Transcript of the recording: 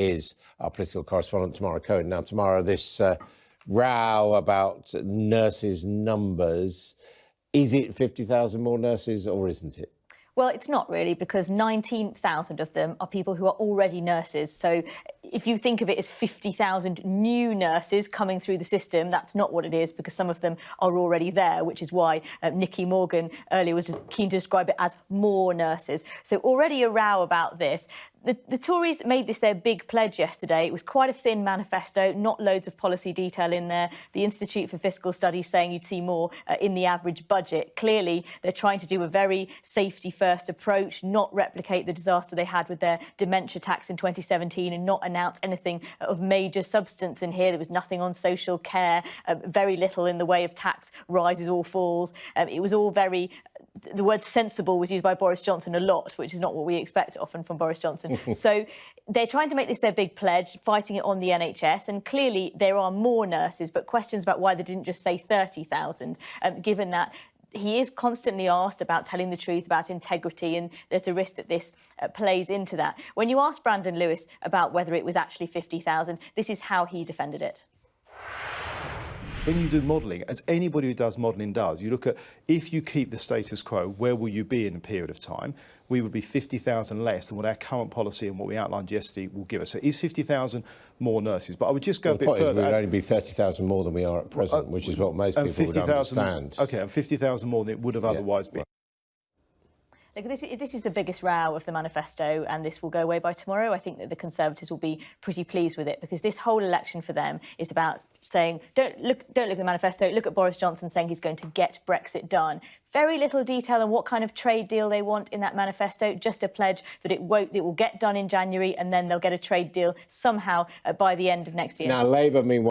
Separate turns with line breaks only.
is our political correspondent, Tamara Cohen. Now, Tamara, this row about nurses' numbers, is it 50,000 more nurses or isn't it?
Well, it's not really, because 19,000 of them are people who are already nurses. So if you think of it as 50,000 new nurses coming through the system, that's not what it is, because some of them are already there, which is why Nicky Morgan earlier was just keen to describe it as more nurses. So already a row about this. The Tories made this their big pledge yesterday. It was quite a thin manifesto, not loads of policy detail in there. The Institute for Fiscal Studies saying you'd see more in the average budget. Clearly, they're trying to do a very safety-first approach, not replicate the disaster they had with their dementia tax in 2017 and not announce anything of major substance in here. There was nothing on social care, very little in the way of tax rises or falls. It was all very... The word sensible was used by Boris Johnson a lot, which is not what we expect often from Boris Johnson. So they're trying to make this their big pledge, fighting it on the NHS. And clearly there are more nurses, but questions about why they didn't just say 30,000, given that he is constantly asked about telling the truth, about integrity, and there's a risk that this plays into that. When you asked Brandon Lewis about whether it was actually 50,000, this is how he defended it.
When you do modelling, as anybody who does modelling does, you look at, if you keep the status quo, where will you be in a period of time? We would be 50,000 less than what our current policy and what we outlined yesterday will give us. So it is 50,000 more nurses. But I would just go a bit further.
We would only be 30,000 more than we are at present, which is what most people would understand.
OK, and 50,000 more than it would have otherwise been.
Look, this is the biggest row of the manifesto, and this will go away by tomorrow. I think that the Conservatives will be pretty pleased with it, because this whole election for them is about saying, don't look at the manifesto, look at Boris Johnson saying he's going to get Brexit done. Very little detail on what kind of trade deal they want in that manifesto, just a pledge that it will get done in January, and then they'll get a trade deal somehow by the end of next year.
Now, Labour, meanwhile,